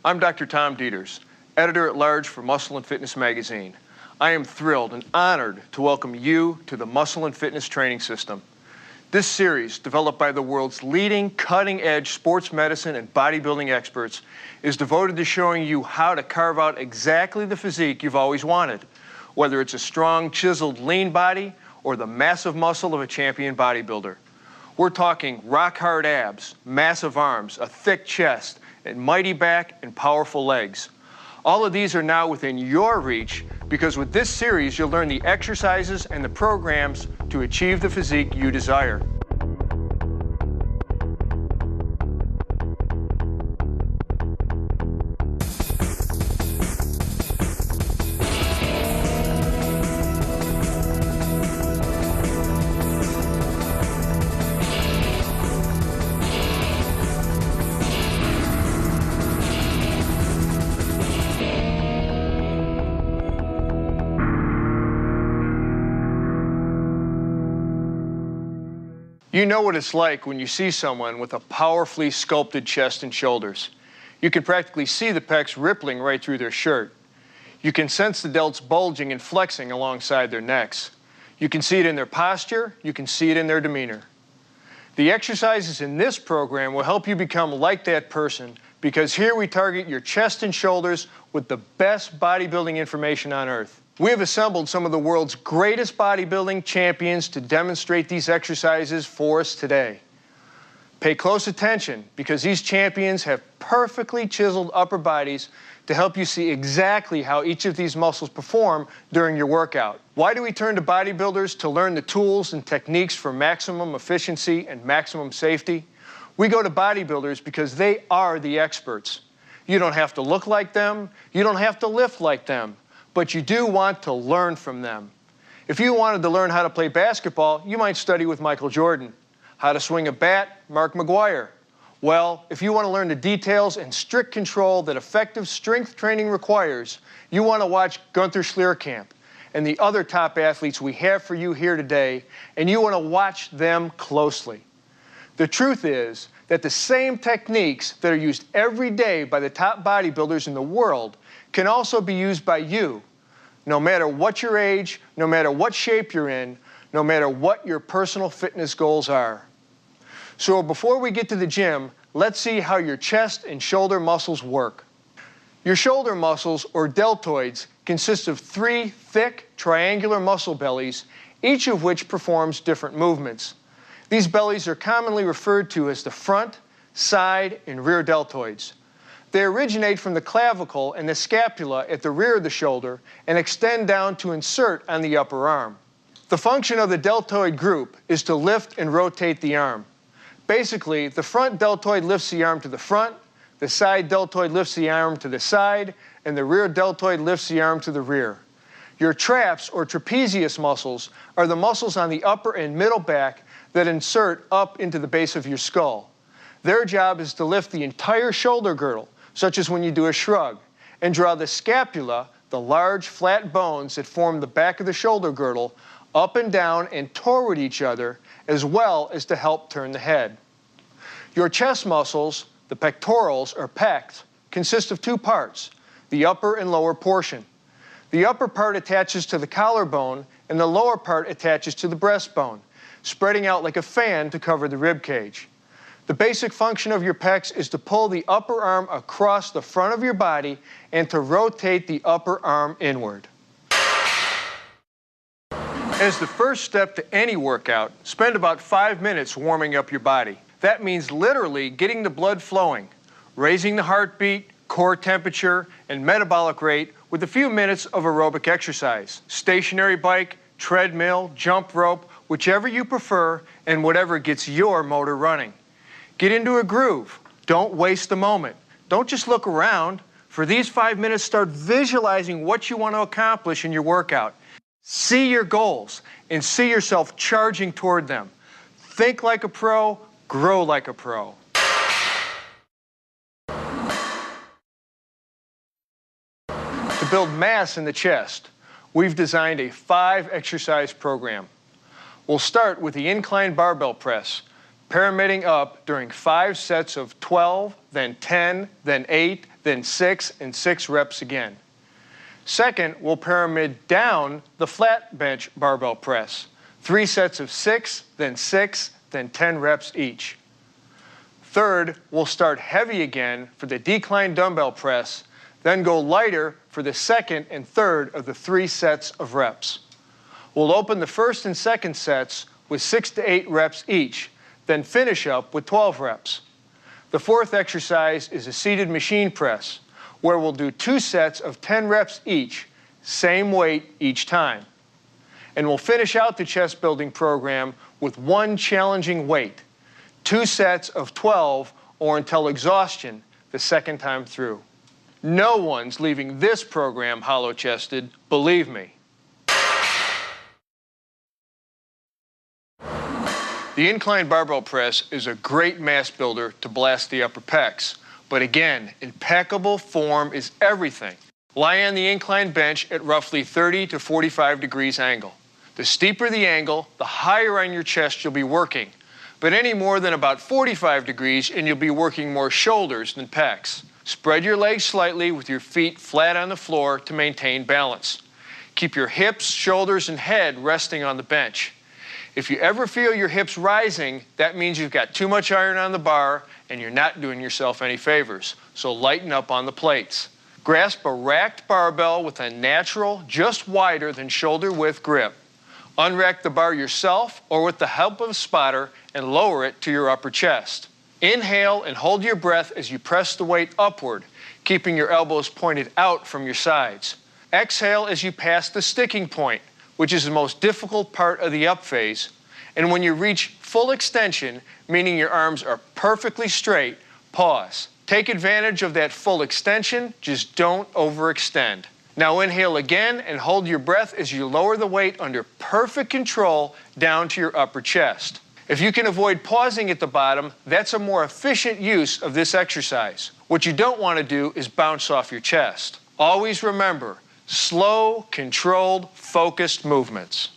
I'm Dr. Tom Dieters, Editor-at-Large for Muscle and Fitness Magazine. I am thrilled and honored to welcome you to the Muscle and Fitness Training System. This series, developed by the world's leading cutting-edge sports medicine and bodybuilding experts, is devoted to showing you how to carve out exactly the physique you've always wanted, whether it's a strong, chiseled, lean body or the massive muscle of a champion bodybuilder. We're talking rock-hard abs, massive arms, a thick chest, and mighty back and powerful legs. All of these are now within your reach because with this series you'll learn the exercises and the programs to achieve the physique you desire. You know what it's like when you see someone with a powerfully sculpted chest and shoulders. You can practically see the pecs rippling right through their shirt. You can sense the delts bulging and flexing alongside their necks. You can see it in their posture. You can see it in their demeanor. The exercises in this program will help you become like that person because here we target your chest and shoulders with the best bodybuilding information on earth. We have assembled some of the world's greatest bodybuilding champions to demonstrate these exercises for us today. Pay close attention because these champions have perfectly chiseled upper bodies to help you see exactly how each of these muscles perform during your workout. Why do we turn to bodybuilders to learn the tools and techniques for maximum efficiency and maximum safety? We go to bodybuilders because they are the experts. You don't have to look like them, you don't have to lift like them, but you do want to learn from them. If you wanted to learn how to play basketball, you might study with Michael Jordan. How to swing a bat, Mark McGuire. Well, if you want to learn the details and strict control that effective strength training requires, you want to watch Gunther Schlierkamp and the other top athletes we have for you here today, and you want to watch them closely. The truth is that the same techniques that are used every day by the top bodybuilders in the world can also be used by you, no matter what your age, no matter what shape you're in, no matter what your personal fitness goals are. So before we get to the gym, let's see how your chest and shoulder muscles work. Your shoulder muscles, or deltoids, consist of 3 thick, triangular muscle bellies, each of which performs different movements. These bellies are commonly referred to as the front, side, and rear deltoids. They originate from the clavicle and the scapula at the rear of the shoulder and extend down to insert on the upper arm. The function of the deltoid group is to lift and rotate the arm. Basically, the front deltoid lifts the arm to the front, the side deltoid lifts the arm to the side, and the rear deltoid lifts the arm to the rear. Your traps, or trapezius muscles, are the muscles on the upper and middle back that insert up into the base of your skull. Their job is to lift the entire shoulder girdle, such as when you do a shrug, and draw the scapula, the large flat bones that form the back of the shoulder girdle, up and down and toward each other, as well as to help turn the head. Your chest muscles, the pectorals or pecs, consist of 2 parts, the upper and lower portion. The upper part attaches to the collarbone and the lower part attaches to the breastbone, spreading out like a fan to cover the rib cage. The basic function of your pecs is to pull the upper arm across the front of your body and to rotate the upper arm inward. As the first step to any workout, spend about 5 minutes warming up your body. That means literally getting the blood flowing, raising the heartbeat, core temperature, and metabolic rate with a few minutes of aerobic exercise. Stationary bike, treadmill, jump rope, whichever you prefer, and whatever gets your motor running. Get into a groove. Don't waste the moment. Don't just look around. For these 5 minutes, start visualizing what you want to accomplish in your workout. See your goals and see yourself charging toward them. Think like a pro, grow like a pro. To build mass in the chest, we've designed a 5-exercise program. We'll start with the incline barbell press, pyramiding up during 5 sets of 12, then 10, then 8, then 6 and 6 reps again. Second, we'll pyramid down the flat bench barbell press. 3 sets of 6, then 10 reps each. Third, we'll start heavy again for the decline dumbbell press, then go lighter for the second and third of the 3 sets of reps. We'll open the first and second sets with 6 to 8 reps each, then finish up with 12 reps. The fourth exercise is a seated machine press, where we'll do 2 sets of 10 reps each, same weight each time. And we'll finish out the chest building program with 1 challenging weight, 2 sets of 12 or until exhaustion the second time through. No one's leaving this program hollow-chested, believe me. The incline barbell press is a great mass builder to blast the upper pecs. But again, impeccable form is everything. Lie on the incline bench at roughly 30 to 45 degrees angle. The steeper the angle, the higher on your chest you'll be working. But any more than about 45 degrees and you'll be working more shoulders than pecs. Spread your legs slightly with your feet flat on the floor to maintain balance. Keep your hips, shoulders, and head resting on the bench. If you ever feel your hips rising, that means you've got too much iron on the bar and you're not doing yourself any favors. So lighten up on the plates. Grasp a racked barbell with a natural, just wider than shoulder width grip. Unrack the bar yourself or with the help of a spotter and lower it to your upper chest. Inhale and hold your breath as you press the weight upward, keeping your elbows pointed out from your sides. Exhale as you pass the sticking point, which is the most difficult part of the up phase. And when you reach full extension, meaning your arms are perfectly straight, pause. Take advantage of that full extension, just don't overextend. Now inhale again and hold your breath as you lower the weight under perfect control down to your upper chest. If you can avoid pausing at the bottom, that's a more efficient use of this exercise. What you don't want to do is bounce off your chest. Always remember, slow, controlled, focused movements.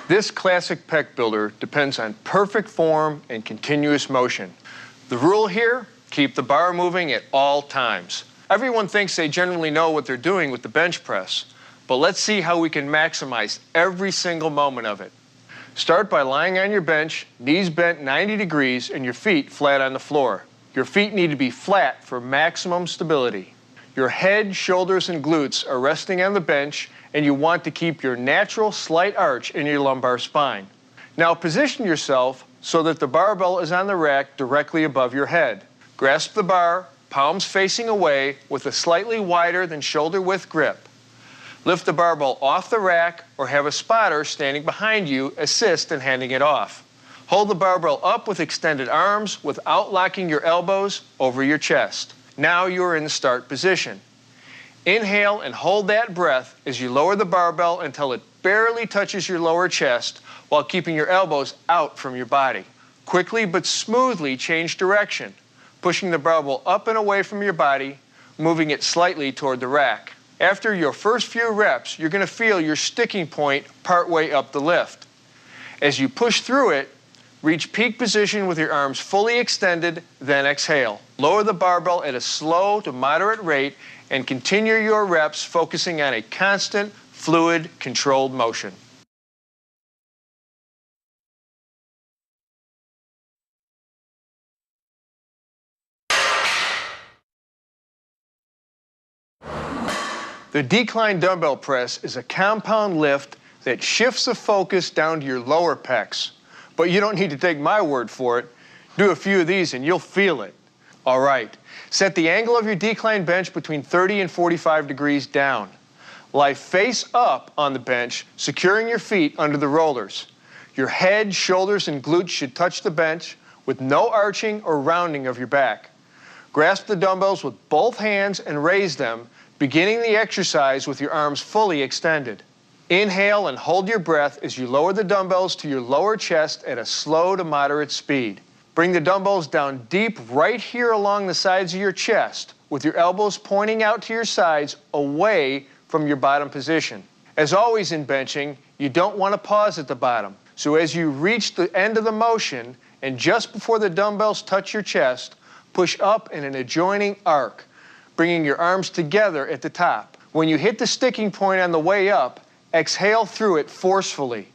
This classic pec builder depends on perfect form and continuous motion. The rule here, keep the bar moving at all times. Everyone thinks they generally know what they're doing with the bench press, but let's see how we can maximize every single moment of it. Start by lying on your bench, knees bent 90 degrees, and your feet flat on the floor. Your feet need to be flat for maximum stability. Your head, shoulders, and glutes are resting on the bench, and you want to keep your natural slight arch in your lumbar spine. Now position yourself so that the barbell is on the rack directly above your head. Grasp the bar, palms facing away, with a slightly wider than shoulder width grip. Lift the barbell off the rack or have a spotter standing behind you assist in handing it off. Hold the barbell up with extended arms without locking your elbows over your chest. Now you're in the start position. Inhale and hold that breath as you lower the barbell until it barely touches your lower chest while keeping your elbows out from your body. Quickly but smoothly change direction, pushing the barbell up and away from your body, moving it slightly toward the rack. After your first few reps, you're going to feel your sticking point partway up the lift. As you push through it, reach peak position with your arms fully extended, then exhale. Lower the barbell at a slow to moderate rate and continue your reps focusing on a constant, fluid, controlled motion. The decline dumbbell press is a compound lift that shifts the focus down to your lower pecs. But you don't need to take my word for it. Do a few of these and you'll feel it. All right, set the angle of your decline bench between 30 and 45 degrees down. Lie face up on the bench, securing your feet under the rollers. Your head, shoulders, and glutes should touch the bench with no arching or rounding of your back. Grasp the dumbbells with both hands and raise them, beginning the exercise with your arms fully extended. Inhale and hold your breath as you lower the dumbbells to your lower chest at a slow to moderate speed. Bring the dumbbells down deep right here along the sides of your chest, with your elbows pointing out to your sides away from your bottom position. As always in benching, you don't want to pause at the bottom, So as you reach the end of the motion and just before the dumbbells touch your chest, push up in an adjoining arc, bringing your arms together at the top. When you hit the sticking point on the way up, exhale through it forcefully.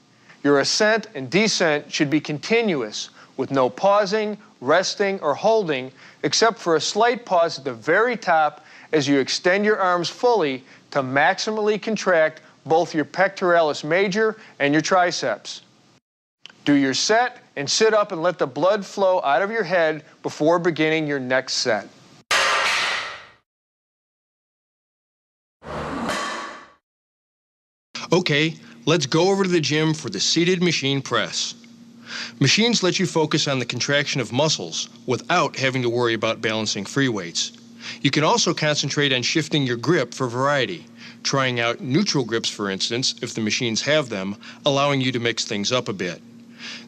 Your ascent and descent should be continuous, with no pausing, resting, or holding, except for a slight pause at the very top as you extend your arms fully to maximally contract both your pectoralis major and your triceps. Do your set and sit up and let the blood flow out of your head before beginning your next set. Okay, let's go over to the gym for the seated machine press. Machines let you focus on the contraction of muscles without having to worry about balancing free weights. You can also concentrate on shifting your grip for variety, trying out neutral grips, for instance, if the machines have them, allowing you to mix things up a bit.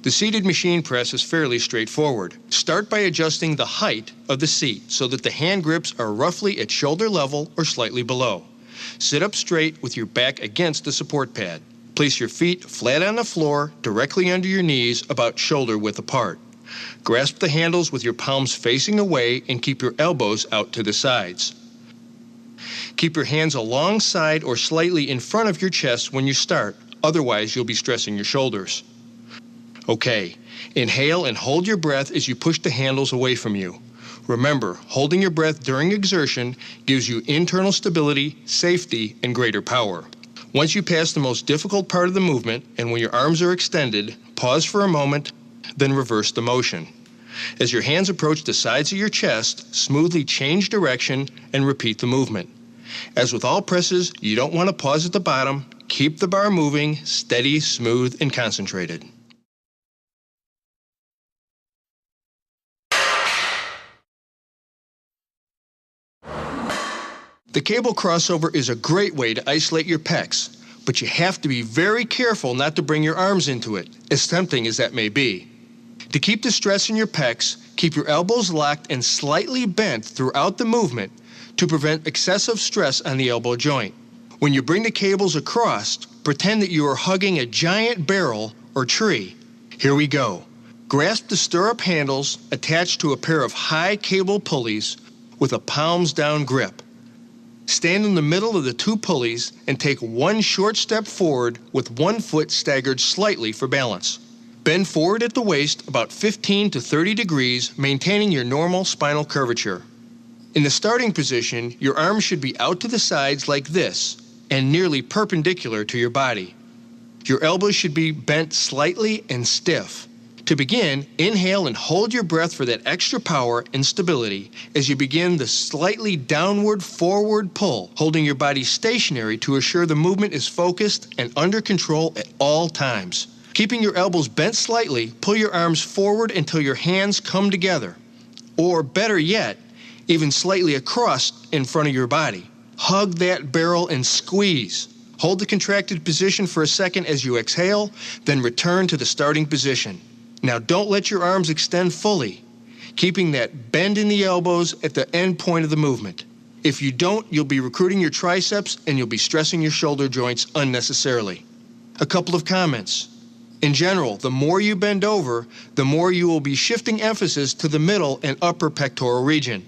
The seated machine press is fairly straightforward. Start by adjusting the height of the seat so that the hand grips are roughly at shoulder level or slightly below. Sit up straight with your back against the support pad. Place your feet flat on the floor, directly under your knees, about shoulder width apart. Grasp the handles with your palms facing away and keep your elbows out to the sides. Keep your hands alongside or slightly in front of your chest when you start, otherwise you'll be stressing your shoulders. Okay, inhale and hold your breath as you push the handles away from you. Remember, holding your breath during exertion gives you internal stability, safety, and greater power. Once you pass the most difficult part of the movement, and when your arms are extended, pause for a moment, then reverse the motion. As your hands approach the sides of your chest, smoothly change direction and repeat the movement. As with all presses, you don't want to pause at the bottom. Keep the bar moving, steady, smooth, and concentrated. The cable crossover is a great way to isolate your pecs, but you have to be very careful not to bring your arms into it, as tempting as that may be. To keep the stress in your pecs, keep your elbows locked and slightly bent throughout the movement to prevent excessive stress on the elbow joint. When you bring the cables across, pretend that you are hugging a giant barrel or tree. Here we go. Grasp the stirrup handles attached to a pair of high cable pulleys with a palms down grip. Stand in the middle of the two pulleys and take one short step forward with one foot staggered slightly for balance. Bend forward at the waist about 15 to 30 degrees, maintaining your normal spinal curvature. In the starting position, your arms should be out to the sides like this and nearly perpendicular to your body. Your elbows should be bent slightly and stiff. To begin, inhale and hold your breath for that extra power and stability as you begin the slightly downward forward pull, holding your body stationary to assure the movement is focused and under control at all times. Keeping your elbows bent slightly, pull your arms forward until your hands come together. Or better yet, even slightly across in front of your body. Hug that barrel and squeeze. Hold the contracted position for a second as you exhale, then return to the starting position. Now don't let your arms extend fully, keeping that bend in the elbows at the end point of the movement. If you don't, you'll be recruiting your triceps and you'll be stressing your shoulder joints unnecessarily. A couple of comments. In general, the more you bend over, the more you will be shifting emphasis to the middle and upper pectoral region.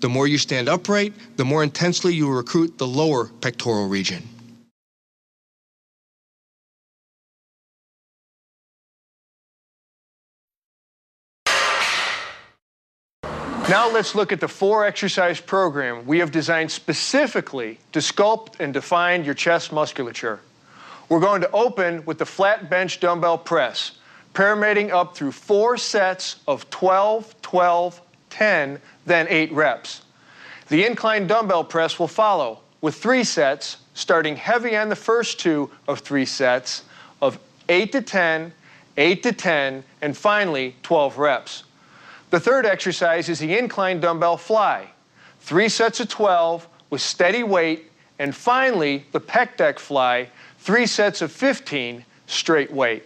The more you stand upright, the more intensely you will recruit the lower pectoral region. Now let's look at the 4-exercise program we have designed specifically to sculpt and define your chest musculature. We're going to open with the flat bench dumbbell press, pyramiding up through 4 sets of 12, 12, 10, then 8 reps. The incline dumbbell press will follow with 3 sets, starting heavy on the first 2 of 3 sets of 8 to 10, 8 to 10, and finally 12 reps. The third exercise is the incline dumbbell fly, 3 sets of 12 with steady weight, and finally the pec deck fly, 3 sets of 15 straight weight.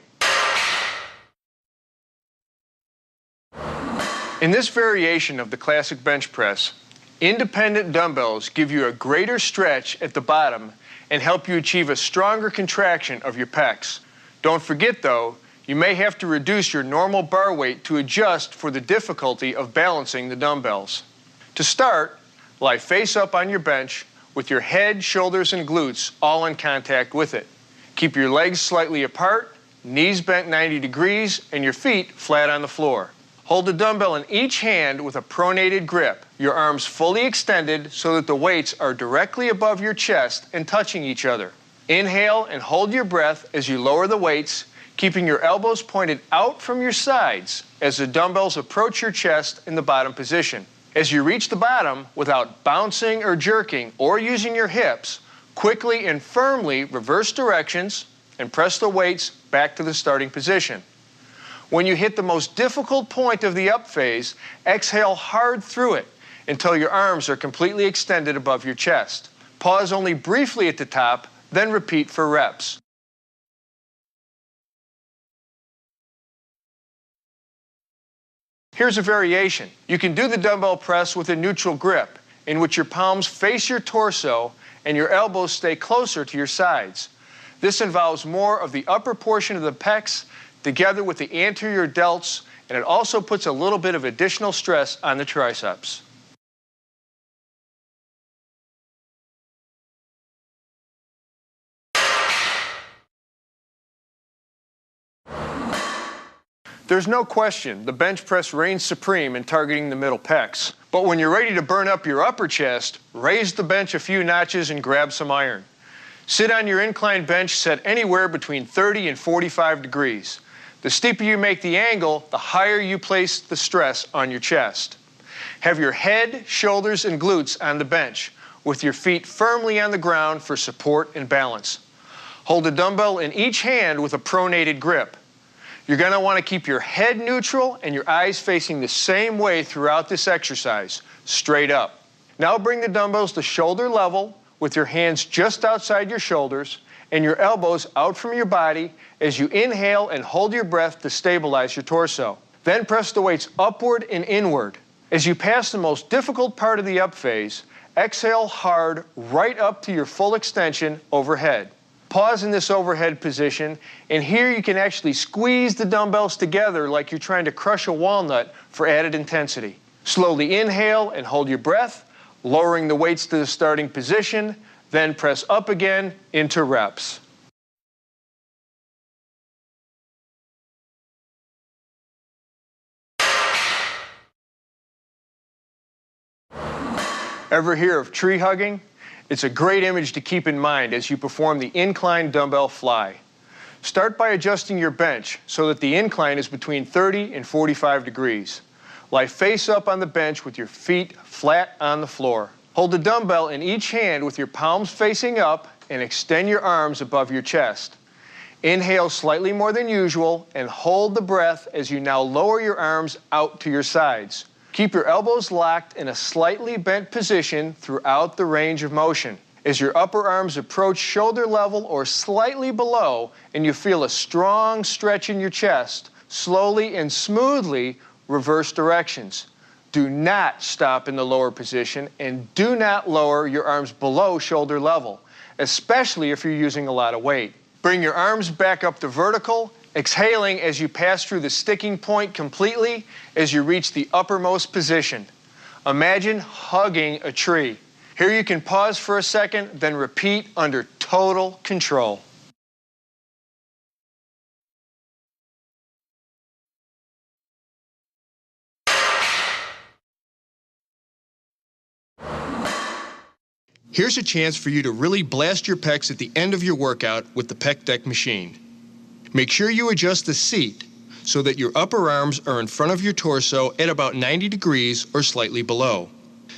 In this variation of the classic bench press, independent dumbbells give you a greater stretch at the bottom and help you achieve a stronger contraction of your pecs. Don't forget though, You may have to reduce your normal bar weight to adjust for the difficulty of balancing the dumbbells. To start, lie face up on your bench with your head, shoulders, and glutes all in contact with it. Keep your legs slightly apart, knees bent 90 degrees, and your feet flat on the floor. Hold the dumbbell in each hand with a pronated grip, your arms fully extended so that the weights are directly above your chest and touching each other. Inhale and hold your breath as you lower the weights, keeping your elbows pointed out from your sides as the dumbbells approach your chest in the bottom position. As you reach the bottom, without bouncing or jerking or using your hips, quickly and firmly reverse directions and press the weights back to the starting position. When you hit the most difficult point of the up phase, exhale hard through it until your arms are completely extended above your chest. Pause only briefly at the top, then repeat for reps. Here's a variation. You can do the dumbbell press with a neutral grip, in which your palms face your torso and your elbows stay closer to your sides. This involves more of the upper portion of the pecs together with the anterior delts, and it also puts a little bit of additional stress on the triceps. There's no question the bench press reigns supreme in targeting the middle pecs. But when you're ready to burn up your upper chest, raise the bench a few notches and grab some iron. Sit on your inclined bench set anywhere between 30 and 45 degrees. The steeper you make the angle, the higher you place the stress on your chest. Have your head, shoulders, and glutes on the bench, with your feet firmly on the ground for support and balance. Hold a dumbbell in each hand with a pronated grip. You're going to want to keep your head neutral and your eyes facing the same way throughout this exercise, straight up. Now bring the dumbbells to shoulder level with your hands just outside your shoulders and your elbows out from your body as you inhale and hold your breath to stabilize your torso. Then press the weights upward and inward. As you pass the most difficult part of the up phase, exhale hard right up to your full extension overhead. Pause in this overhead position, and here you can actually squeeze the dumbbells together like you're trying to crush a walnut for added intensity. Slowly inhale and hold your breath, lowering the weights to the starting position, then press up again into reps. Ever hear of tree hugging? It's a great image to keep in mind as you perform the incline dumbbell fly. Start by adjusting your bench so that the incline is between 30 and 45 degrees. Lie face up on the bench with your feet flat on the floor. Hold the dumbbell in each hand with your palms facing up and extend your arms above your chest. Inhale slightly more than usual and hold the breath as you now lower your arms out to your sides. Keep your elbows locked in a slightly bent position throughout the range of motion. As your upper arms approach shoulder level or slightly below and you feel a strong stretch in your chest, slowly and smoothly reverse directions. Do not stop in the lower position and do not lower your arms below shoulder level, especially if you're using a lot of weight. Bring your arms back up to vertical, exhaling as you pass through the sticking point completely as you reach the uppermost position. Imagine hugging a tree. Here you can pause for a second, then repeat under total control. Here's a chance for you to really blast your pecs at the end of your workout with the pec deck machine. Make sure you adjust the seat so that your upper arms are in front of your torso at about 90 degrees or slightly below.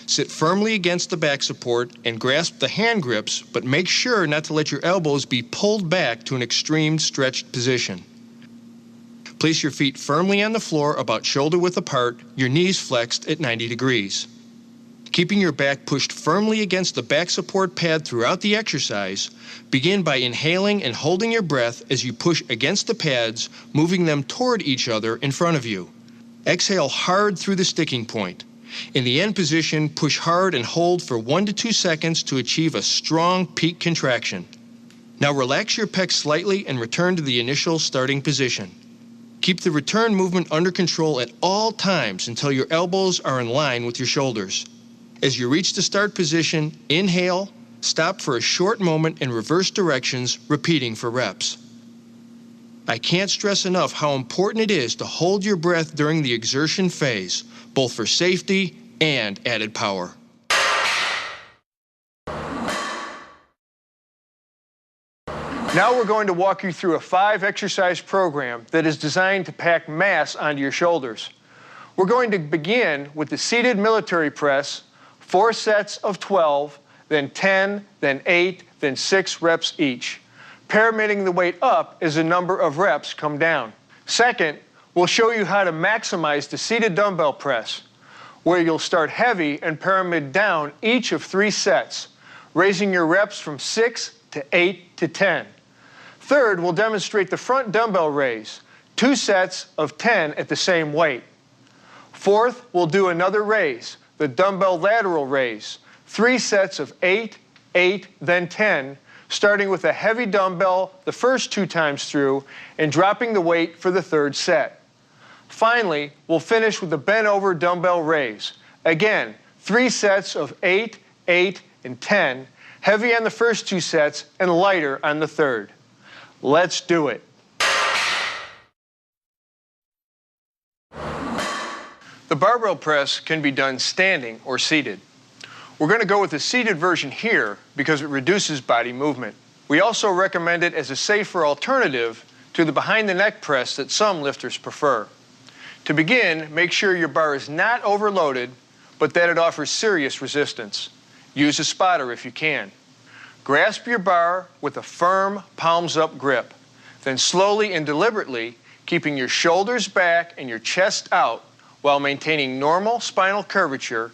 Sit firmly against the back support and grasp the hand grips, but make sure not to let your elbows be pulled back to an extreme stretched position. Place your feet firmly on the floor about shoulder width apart, your knees flexed at 90 degrees. Keeping your back pushed firmly against the back support pad throughout the exercise, begin by inhaling and holding your breath as you push against the pads, moving them toward each other in front of you. Exhale hard through the sticking point. In the end position, push hard and hold for 1 to 2 seconds to achieve a strong peak contraction. Now relax your pecs slightly and return to the initial starting position. Keep the return movement under control at all times until your elbows are in line with your shoulders. As you reach the start position, inhale, stop for a short moment in reverse directions, repeating for reps. I can't stress enough how important it is to hold your breath during the exertion phase, both for safety and added power. Now we're going to walk you through a 5-exercise program that is designed to pack mass onto your shoulders. We're going to begin with the seated military press, 4 sets of 12, then 10, then 8, then 6 reps each, pyramiding the weight up as the number of reps come down. Second, we'll show you how to maximize the seated dumbbell press, where you'll start heavy and pyramid down each of 3 sets, raising your reps from 6 to 8 to 10. Third, we'll demonstrate the front dumbbell raise, 2 sets of 10 at the same weight. Fourth, we'll do another raise, the dumbbell lateral raise, 3 sets of 8, 8, then 10, starting with a heavy dumbbell the first 2 times through and dropping the weight for the 3rd set. Finally, we'll finish with the bent over dumbbell raise. Again, 3 sets of 8, 8, and 10, heavy on the first 2 sets and lighter on the 3rd. Let's do it. The barbell press can be done standing or seated. We're going to go with the seated version here because it reduces body movement. We also recommend it as a safer alternative to the behind the neck press that some lifters prefer. To begin, make sure your bar is not overloaded, but that it offers serious resistance. Use a spotter if you can. Grasp your bar with a firm palms-up grip. Then slowly and deliberately, keeping your shoulders back and your chest out while maintaining normal spinal curvature,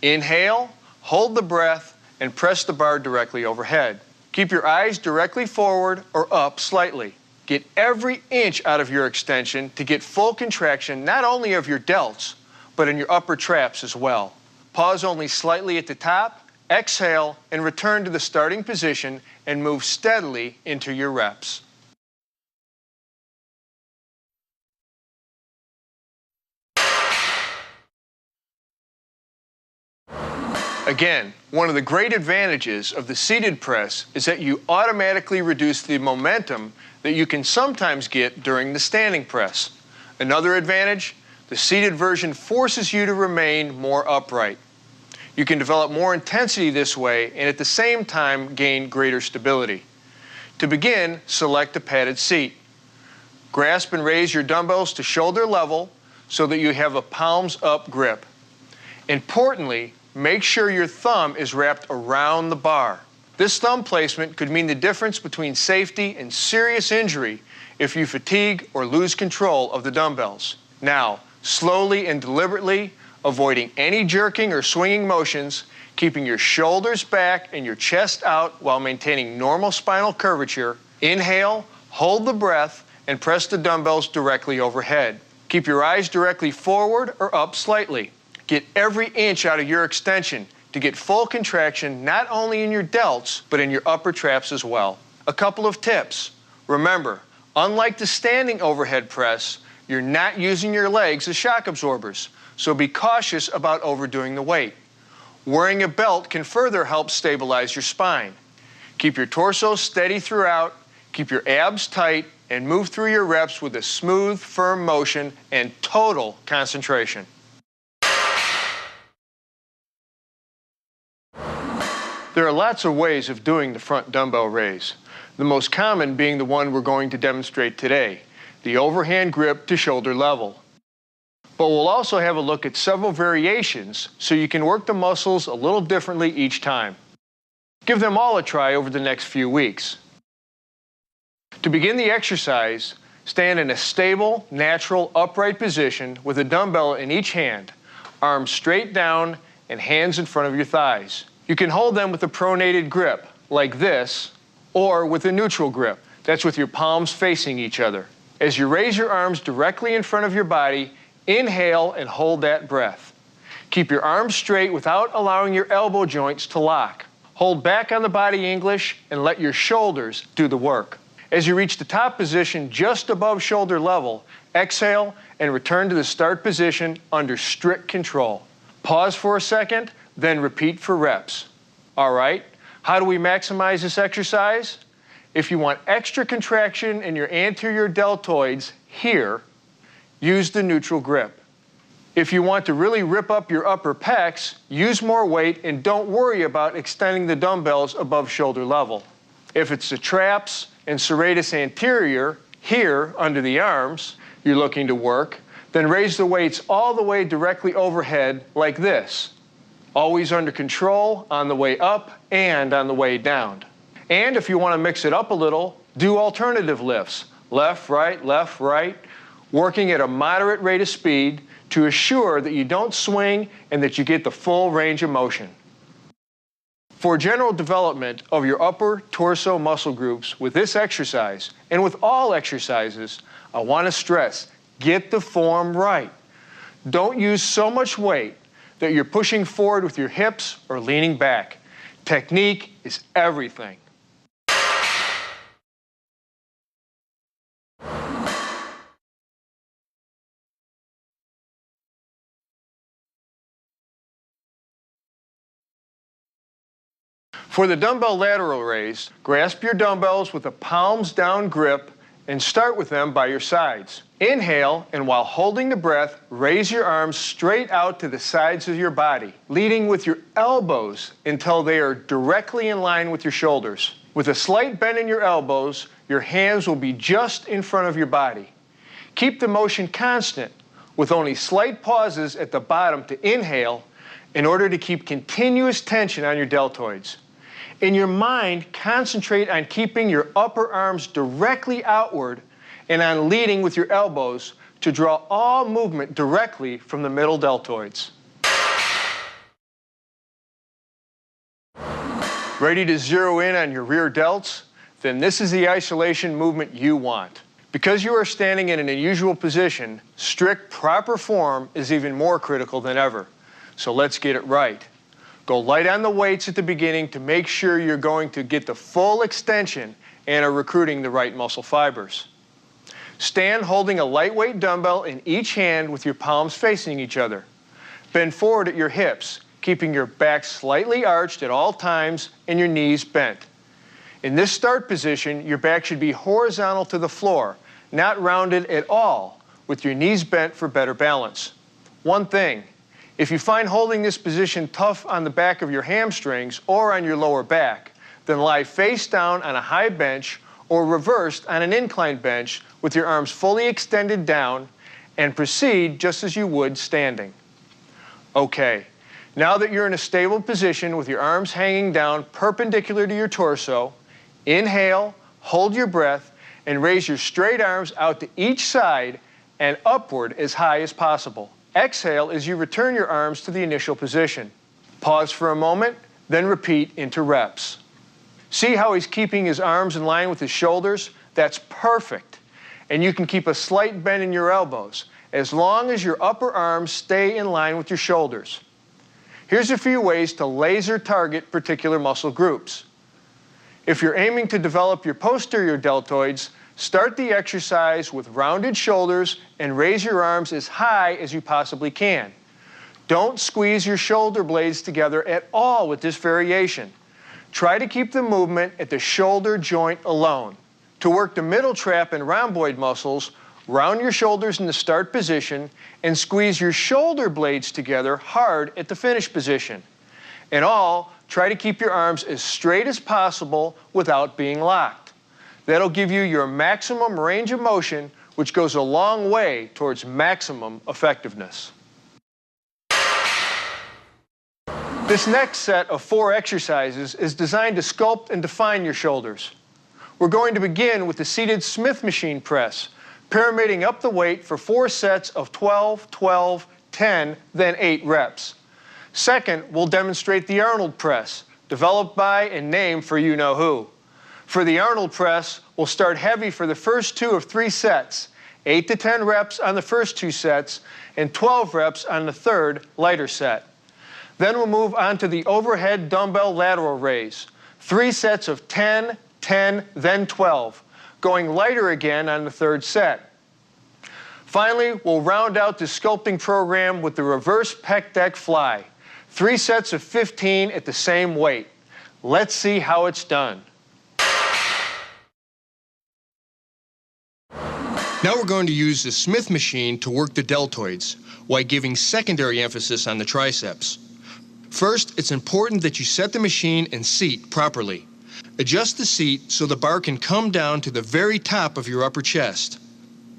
inhale, hold the breath, and press the bar directly overhead. Keep your eyes directly forward or up slightly. Get every inch out of your extension to get full contraction not only of your delts, but in your upper traps as well. Pause only slightly at the top. Exhale and return to the starting position and move steadily into your reps. Again, one of the great advantages of the seated press is that you automatically reduce the momentum that you can sometimes get during the standing press. Another advantage, the seated version forces you to remain more upright. You can develop more intensity this way and at the same time gain greater stability. To begin, select a padded seat. Grasp and raise your dumbbells to shoulder level so that you have a palms up grip. Importantly, make sure your thumb is wrapped around the bar. This thumb placement could mean the difference between safety and serious injury if you fatigue or lose control of the dumbbells. Now, slowly and deliberately, avoiding any jerking or swinging motions, keeping your shoulders back and your chest out while maintaining normal spinal curvature. Inhale, hold the breath, and press the dumbbells directly overhead. Keep your eyes directly forward or up slightly. Get every inch out of your extension to get full contraction not only in your delts, but in your upper traps as well. A couple of tips. Remember, unlike the standing overhead press, you're not using your legs as shock absorbers, so be cautious about overdoing the weight. Wearing a belt can further help stabilize your spine. Keep your torso steady throughout, keep your abs tight, and move through your reps with a smooth, firm motion and total concentration. There are lots of ways of doing the front dumbbell raise, the most common being the one we're going to demonstrate today, the overhand grip to shoulder level. But we'll also have a look at several variations so you can work the muscles a little differently each time. Give them all a try over the next few weeks. To begin the exercise, stand in a stable, natural, upright position with a dumbbell in each hand, arms straight down and hands in front of your thighs. You can hold them with a pronated grip, like this, or with a neutral grip. That's with your palms facing each other. As you raise your arms directly in front of your body, inhale and hold that breath. Keep your arms straight without allowing your elbow joints to lock. Hold back on the body English and let your shoulders do the work. As you reach the top position just above shoulder level, Exhale and return to the start position under strict control. Pause for a second, then repeat for reps. All right, how do we maximize this exercise? If you want extra contraction in your anterior deltoids here, use the neutral grip. If you want to really rip up your upper pecs, use more weight and don't worry about extending the dumbbells above shoulder level. If it's the traps and serratus anterior, here under the arms, you're looking to work, then raise the weights all the way directly overhead like this. Always under control on the way up and on the way down. And if you want to mix it up a little, do alternative lifts. Left, right, working at a moderate rate of speed to assure that you don't swing and that you get the full range of motion. For general development of your upper torso muscle groups with this exercise, and with all exercises, I want to stress, get the form right. Don't use so much weight that you're pushing forward with your hips or leaning back. Technique is everything. For the dumbbell lateral raise, grasp your dumbbells with a palms down grip and start with them by your sides. Inhale, and while holding the breath, raise your arms straight out to the sides of your body, leading with your elbows until they are directly in line with your shoulders. With a slight bend in your elbows, your hands will be just in front of your body. Keep the motion constant, with only slight pauses at the bottom to inhale in order to keep continuous tension on your deltoids. In your mind, concentrate on keeping your upper arms directly outward and on leading with your elbows to draw all movement directly from the middle deltoids. Ready to zero in on your rear delts? Then this is the isolation movement you want. Because you are standing in an unusual position, strict proper form is even more critical than ever. So let's get it right. Go light on the weights at the beginning to make sure you're going to get the full extension and are recruiting the right muscle fibers. Stand holding a lightweight dumbbell in each hand with your palms facing each other. Bend forward at your hips, keeping your back slightly arched at all times and your knees bent. In this start position, your back should be horizontal to the floor, not rounded at all, with your knees bent for better balance. One thing, if you find holding this position tough on the back of your hamstrings or on your lower back, then lie face down on a high bench or reversed on an inclined bench with your arms fully extended down and proceed just as you would standing. Okay, now that you're in a stable position with your arms hanging down perpendicular to your torso, inhale, hold your breath, and raise your straight arms out to each side and upward as high as possible. Exhale as you return your arms to the initial position. Pause for a moment, then repeat into reps. See how he's keeping his arms in line with his shoulders? That's perfect. And you can keep a slight bend in your elbows, as long as your upper arms stay in line with your shoulders. Here's a few ways to laser target particular muscle groups. If you're aiming to develop your posterior deltoids, start the exercise with rounded shoulders and raise your arms as high as you possibly can. Don't squeeze your shoulder blades together at all with this variation. Try to keep the movement at the shoulder joint alone. To work the middle trap and rhomboid muscles, round your shoulders in the start position and squeeze your shoulder blades together hard at the finish position. In all, try to keep your arms as straight as possible without being locked. That'll give you your maximum range of motion, which goes a long way towards maximum effectiveness. This next set of 4 exercises is designed to sculpt and define your shoulders. We're going to begin with the seated Smith machine press, pyramiding up the weight for 4 sets of 12, 12, 10, then 8 reps. Second, we'll demonstrate the Arnold press, developed by and named for you-know-who. For the Arnold press, we'll start heavy for the first 2 of 3 sets, 8 to 10 reps on the first 2 sets, and 12 reps on the third, lighter set. Then we'll move on to the overhead dumbbell lateral raise, 3 sets of 10, 10, then 12, going lighter again on the third set. Finally, we'll round out the sculpting program with the reverse pec deck fly. 3 sets of 15 at the same weight. Let's see how it's done. Now we're going to use the Smith machine to work the deltoids, while giving secondary emphasis on the triceps. First, it's important that you set the machine and seat properly. Adjust the seat so the bar can come down to the very top of your upper chest.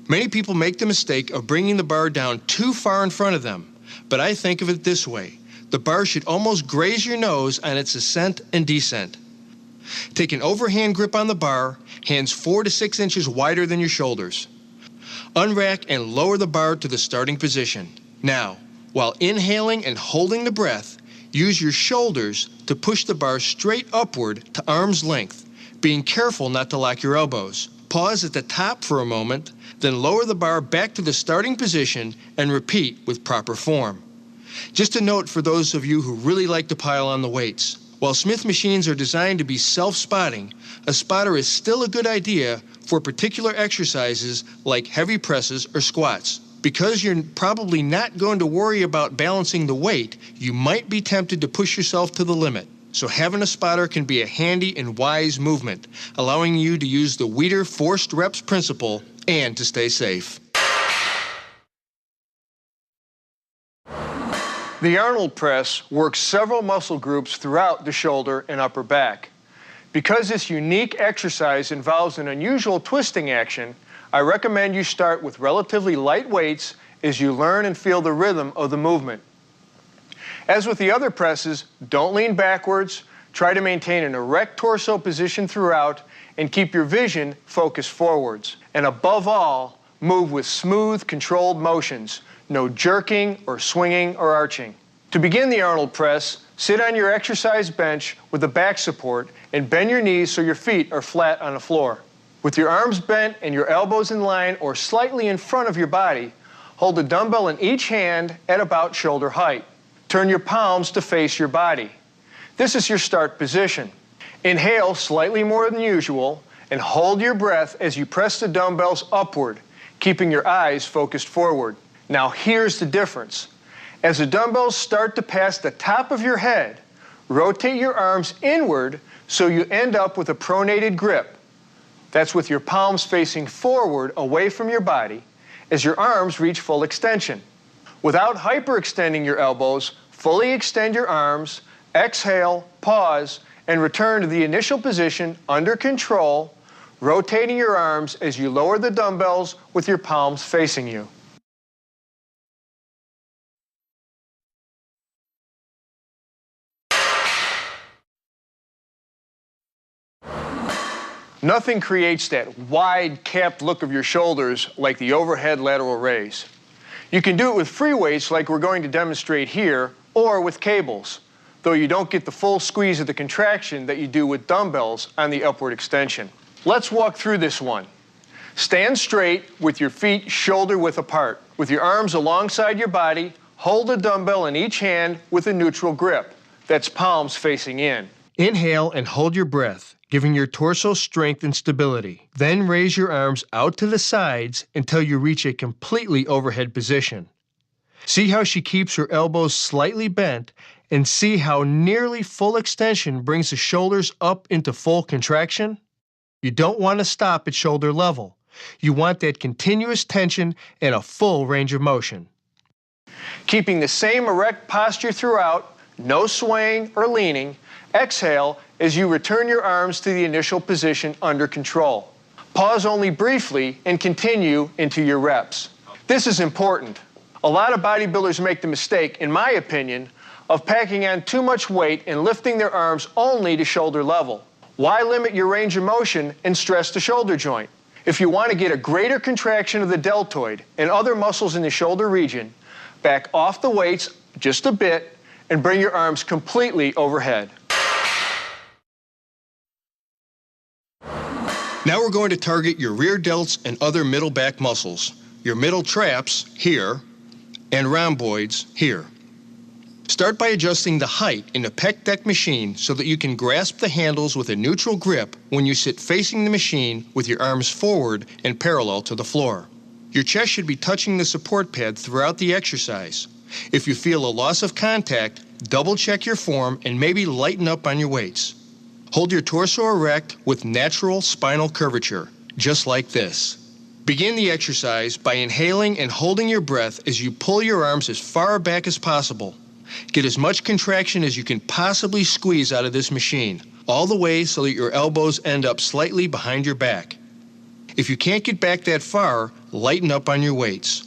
Many people make the mistake of bringing the bar down too far in front of them, but I think of it this way. The bar should almost graze your nose on its ascent and descent. Take an overhand grip on the bar, hands 4 to 6 inches wider than your shoulders. Unrack and lower the bar to the starting position. Now, while inhaling and holding the breath, use your shoulders to push the bar straight upward to arm's length, being careful not to lock your elbows. Pause at the top for a moment, then lower the bar back to the starting position and repeat with proper form. Just a note for those of you who really like to pile on the weights. While Smith machines are designed to be self-spotting, a spotter is still a good idea for particular exercises like heavy presses or squats. Because you're probably not going to worry about balancing the weight, you might be tempted to push yourself to the limit. So having a spotter can be a handy and wise movement, allowing you to use the Weider forced reps principle and to stay safe. The Arnold press works several muscle groups throughout the shoulder and upper back. Because this unique exercise involves an unusual twisting action, I recommend you start with relatively light weights as you learn and feel the rhythm of the movement. As with the other presses, don't lean backwards, try to maintain an erect torso position throughout, and keep your vision focused forwards. And above all, move with smooth, controlled motions. No jerking or swinging or arching. To begin the Arnold press, sit on your exercise bench with a back support and bend your knees so your feet are flat on the floor. With your arms bent and your elbows in line or slightly in front of your body, hold a dumbbell in each hand at about shoulder height. Turn your palms to face your body. This is your start position. Inhale slightly more than usual and hold your breath as you press the dumbbells upward, keeping your eyes focused forward. Now here's the difference. As the dumbbells start to pass the top of your head, rotate your arms inward so you end up with a pronated grip. That's with your palms facing forward away from your body as your arms reach full extension. Without hyperextending your elbows, fully extend your arms, exhale, pause, and return to the initial position under control, rotating your arms as you lower the dumbbells with your palms facing you. Nothing creates that wide, capped look of your shoulders like the overhead lateral raise. You can do it with free weights like we're going to demonstrate here, or with cables, though you don't get the full squeeze of the contraction that you do with dumbbells on the upward extension. Let's walk through this one. Stand straight with your feet shoulder width apart. With your arms alongside your body, hold a dumbbell in each hand with a neutral grip. That's palms facing in. Inhale and hold your breath, giving your torso strength and stability. Then raise your arms out to the sides until you reach a completely overhead position. See how she keeps her elbows slightly bent, and see how nearly full extension brings the shoulders up into full contraction? You don't want to stop at shoulder level. You want that continuous tension and a full range of motion. Keeping the same erect posture throughout, no swaying or leaning, exhale as you return your arms to the initial position under control. Pause only briefly and continue into your reps. This is important. A lot of bodybuilders make the mistake, in my opinion, of packing on too much weight and lifting their arms only to shoulder level. Why limit your range of motion and stress the shoulder joint? If you want to get a greater contraction of the deltoid and other muscles in the shoulder region, back off the weights just a bit and bring your arms completely overhead. Now we're going to target your rear delts and other middle back muscles, your middle traps here and rhomboids here. Start by adjusting the height in the pec deck machine so that you can grasp the handles with a neutral grip when you sit facing the machine with your arms forward and parallel to the floor. Your chest should be touching the support pad throughout the exercise. If you feel a loss of contact, double check your form and maybe lighten up on your weights. Hold your torso erect with natural spinal curvature, just like this. Begin the exercise by inhaling and holding your breath as you pull your arms as far back as possible. Get as much contraction as you can possibly squeeze out of this machine, all the way so that your elbows end up slightly behind your back. If you can't get back that far, lighten up on your weights.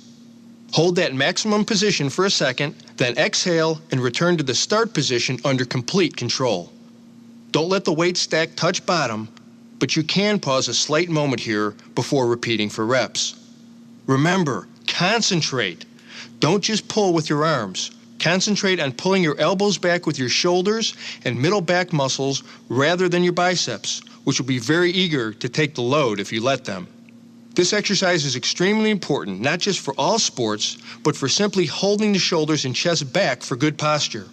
Hold that maximum position for a second, then exhale and return to the start position under complete control. Don't let the weight stack touch bottom, but you can pause a slight moment here before repeating for reps. Remember, concentrate. Don't just pull with your arms. Concentrate on pulling your elbows back with your shoulders and middle back muscles rather than your biceps, which will be very eager to take the load if you let them. This exercise is extremely important, not just for all sports, but for simply holding the shoulders and chest back for good posture.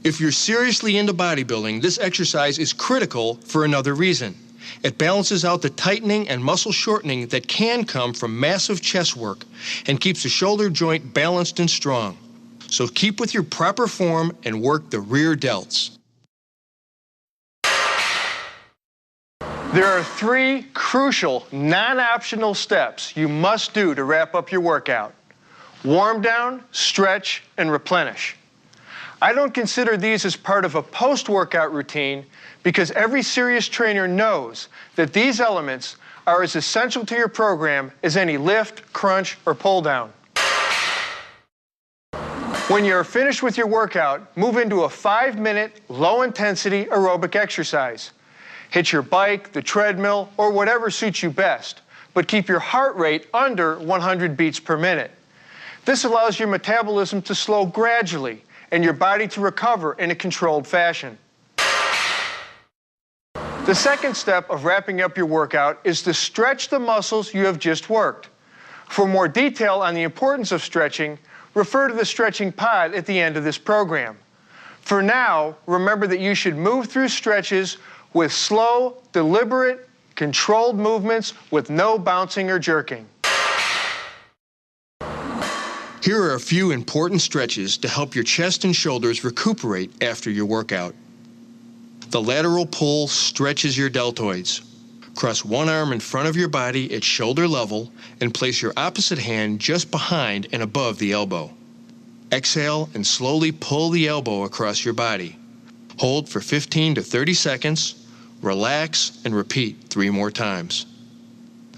If you're seriously into bodybuilding, this exercise is critical for another reason. It balances out the tightening and muscle shortening that can come from massive chest work and keeps the shoulder joint balanced and strong. So keep with your proper form and work the rear delts. There are 3 crucial, non-optional steps you must do to wrap up your workout: warm down, stretch, and replenish. I don't consider these as part of a post-workout routine because every serious trainer knows that these elements are as essential to your program as any lift, crunch, or pull down. When you're finished with your workout, move into a 5-minute, low-intensity aerobic exercise. Hit your bike, the treadmill, or whatever suits you best, but keep your heart rate under 100 beats per minute. This allows your metabolism to slow gradually and your body to recover in a controlled fashion. The second step of wrapping up your workout is to stretch the muscles you have just worked. For more detail on the importance of stretching, refer to the stretching pod at the end of this program. For now, remember that you should move through stretches with slow, deliberate, controlled movements with no bouncing or jerking. Here are a few important stretches to help your chest and shoulders recuperate after your workout. The lateral pull stretches your deltoids. Cross one arm in front of your body at shoulder level and place your opposite hand just behind and above the elbow. Exhale and slowly pull the elbow across your body. Hold for 15 to 30 seconds, relax, and repeat 3 more times.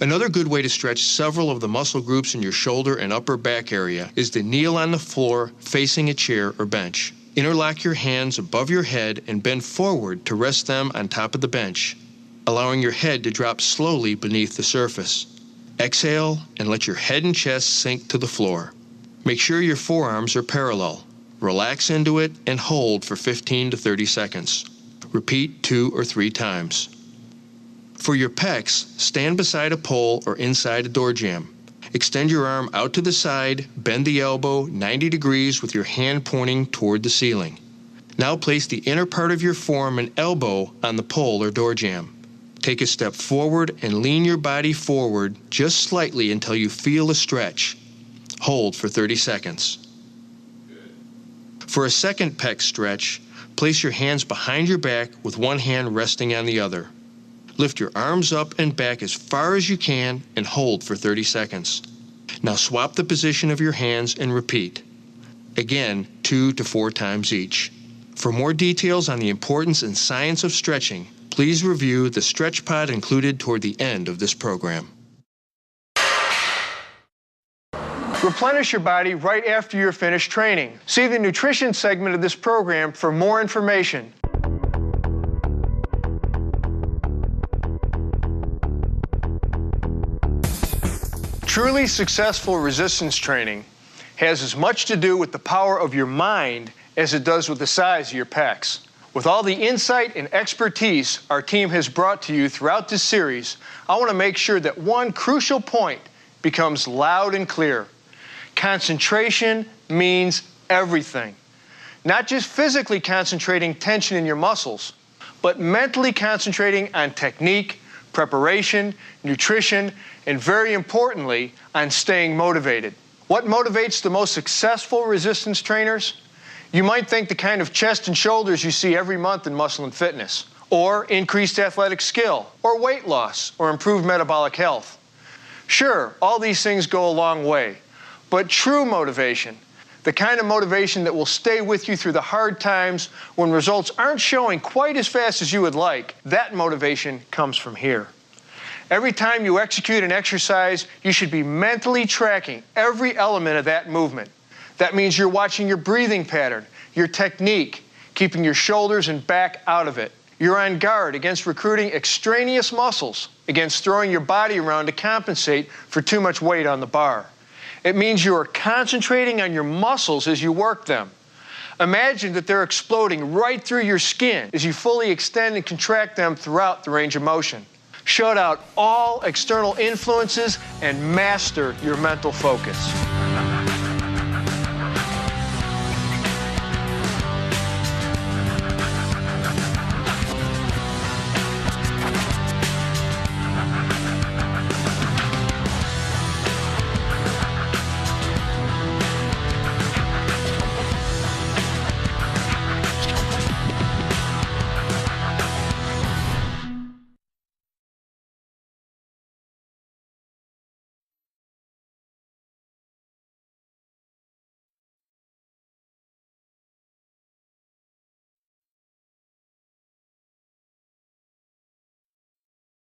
Another good way to stretch several of the muscle groups in your shoulder and upper back area is to kneel on the floor facing a chair or bench. Interlock your hands above your head and bend forward to rest them on top of the bench, allowing your head to drop slowly beneath the surface. Exhale and let your head and chest sink to the floor. Make sure your forearms are parallel. Relax into it and hold for 15 to 30 seconds. Repeat 2 or 3 times. For your pecs, stand beside a pole or inside a door jamb. Extend your arm out to the side, bend the elbow 90 degrees with your hand pointing toward the ceiling. Now place the inner part of your form and elbow on the pole or door jamb. Take a step forward and lean your body forward just slightly until you feel a stretch. Hold for 30 seconds. For a second pec stretch, place your hands behind your back with one hand resting on the other. Lift your arms up and back as far as you can and hold for 30 seconds. Now swap the position of your hands and repeat. Again, 2 to 4 times each. For more details on the importance and science of stretching, please review the stretch pod included toward the end of this program. Replenish your body right after you're finished training. See the nutrition segment of this program for more information. Truly successful resistance training has as much to do with the power of your mind as it does with the size of your pecs. With all the insight and expertise our team has brought to you throughout this series, I want to make sure that one crucial point becomes loud and clear. Concentration means everything. Not just physically concentrating tension in your muscles, but mentally concentrating on technique, preparation, nutrition, and very importantly, on staying motivated. What motivates the most successful resistance trainers? You might think the kind of chest and shoulders you see every month in Muscle and Fitness, or increased athletic skill, or weight loss, or improved metabolic health. Sure, all these things go a long way, but true motivation, the kind of motivation that will stay with you through the hard times when results aren't showing quite as fast as you would like, that motivation comes from here. Every time you execute an exercise, you should be mentally tracking every element of that movement. That means you're watching your breathing pattern, your technique, keeping your shoulders and back out of it. You're on guard against recruiting extraneous muscles, against throwing your body around to compensate for too much weight on the bar. It means you are concentrating on your muscles as you work them. Imagine that they're exploding right through your skin as you fully extend and contract them throughout the range of motion. Shut out all external influences and master your mental focus.